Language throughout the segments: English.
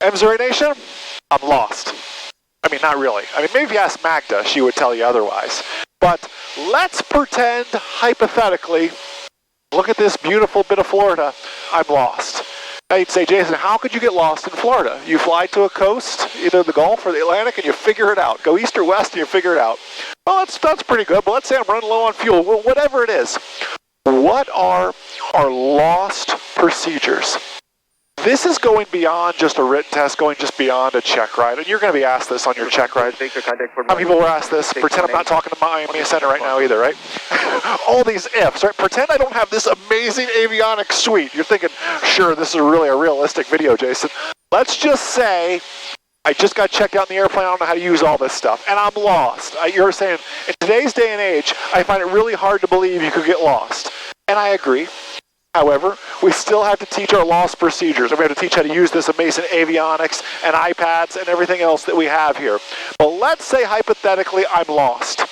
MzeroA Nation, I'm lost. I mean, not really. I mean, maybe if you ask Magda, she would tell you otherwise. But let's pretend, hypothetically, look at this beautiful bit of Florida, I'm lost. Now you'd say, Jason, how could you get lost in Florida? You fly to a coast, either the Gulf or the Atlantic, and you figure it out. Go east or west, and you figure it out. Well, that's pretty good, but let's say I'm running low on fuel. Well, whatever it is, what are our lost procedures? This is going beyond just a written test, going just beyond a check ride. And you're going to be asked this on your check ride. How many people were asked this? Pretend I'm not talking to my Miami Center right now either, right? All these ifs, right? Pretend I don't have this amazing avionics suite. You're thinking, sure, this is really a realistic video, Jason. Let's just say I just got checked out in the airplane. I don't know how to use all this stuff, and I'm lost. You're saying, in today's day and age, I find it really hard to believe you could get lost. And I agree. However, we still have to teach our lost procedures, and we have to teach how to use this amazing avionics and iPads and everything else that we have here. But let's say, hypothetically, I'm lost.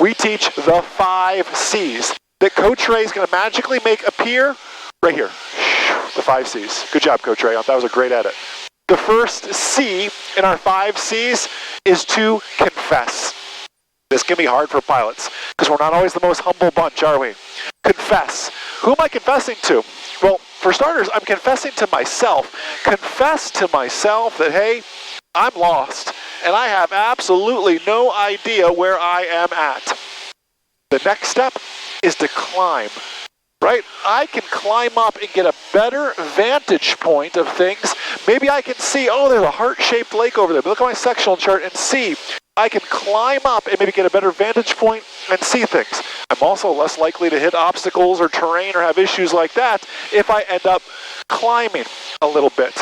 We teach the 5 C's that Coach Ray is going to magically make appear right here. The 5 C's. Good job, Coach Ray. That was a great edit. The first C in our 5 C's is to confess. This can be hard for pilots because we're not always the most humble bunch, are we? Confess. Who am I confessing to? Well, for starters, I'm confessing to myself. Confess to myself that, hey, I'm lost and I have absolutely no idea where I am at. The next step is to climb. Right? I can climb up and get a better vantage point of things. Maybe I can see, oh, there's a heart-shaped lake over there. But look at my sectional chart and see. I can climb up and maybe get a better vantage point and see things. I'm also less likely to hit obstacles or terrain or have issues like that if I end up climbing a little bit.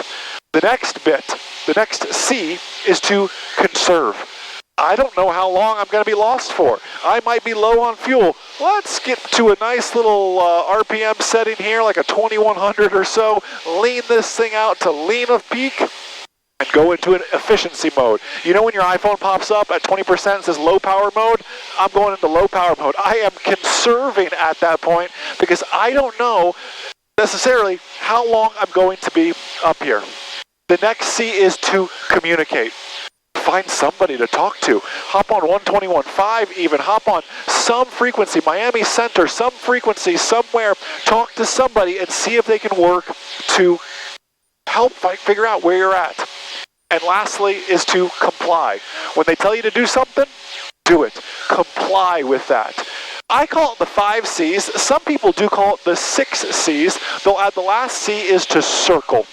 The next C is to conserve. I don't know how long I'm going to be lost for. I might be low on fuel. Let's get to a nice little RPM setting here, like a 2100 or so. Lean this thing out to lean of peak and go into an efficiency mode. You know when your iPhone pops up at 20% and says low power mode? I'm going into low power mode. I am conserving at that point because I don't know necessarily how long I'm going to be up here. The next C is to communicate. Find somebody to talk to. Hop on 121.5 even. Hop on some frequency, Miami Center, some frequency somewhere. Talk to somebody and see if they can work to help figure out where you're at. And lastly is to comply. When they tell you to do something, do it. Comply with that. I call it the 5 C's. Some people do call it the 6 C's. They'll add the last C is to circle.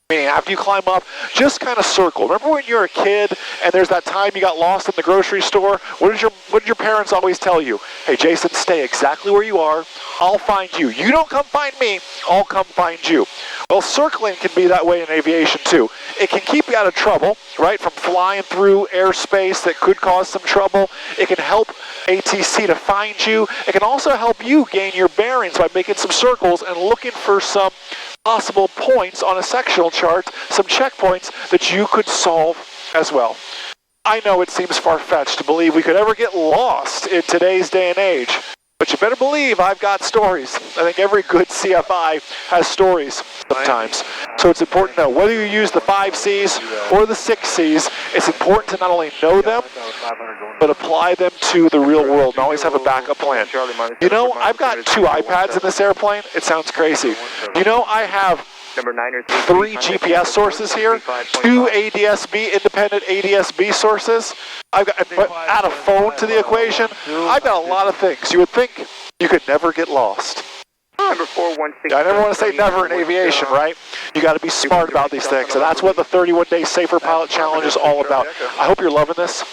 Meaning after you climb up, just kind of circle. Remember when you were a kid and there's that time you got lost in the grocery store? What did your parents always tell you? Hey, Jason, stay exactly where you are. I'll find you. You don't come find me. I'll come find you. Well, circling can be that way in aviation too. It can keep you out of trouble, right? From flying through airspace that could cause some trouble. It can help ATC to find you. It can also help you gain your bearings by making some circles and looking for some possible points on a sectional chart, some checkpoints that you could solve as well. I know it seems far-fetched to believe we could ever get lost in today's day and age, but you better believe I've got stories. I think every good CFI has stories sometimes. So it's important to know whether you use the 5 C's or the 6 C's, it's important to not only know them, but apply them to the real world and always have a backup plan. You know, I've got 2 iPads in this airplane. It sounds crazy. You know, I have 3 GPS sources here, 2 ADS-B, independent ADS-B sources. I've got, add a phone to the equation. I've got a lot of things. You would think you could never get lost. Number 416. I never want to say never in aviation, right? You got to be smart about these things, and that's what the 31-Day Safer Pilot Challenge is all about. I hope you're loving this.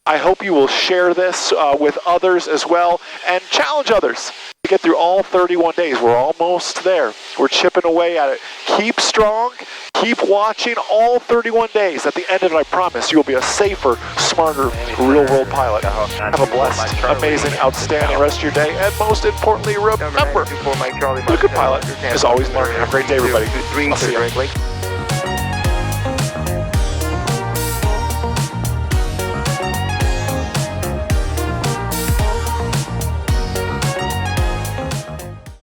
I hope you will share this with others as well and challenge others to get through all 31 days. We're almost there. We're chipping away at it. Keep strong. Keep watching all 31 days. At the end of it, I promise you will be a safer, smarter, real-world pilot. Have a blessed, amazing, outstanding rest of your day. And most importantly, remember, a good pilot is always learning. Have a great day, everybody. I'll see you.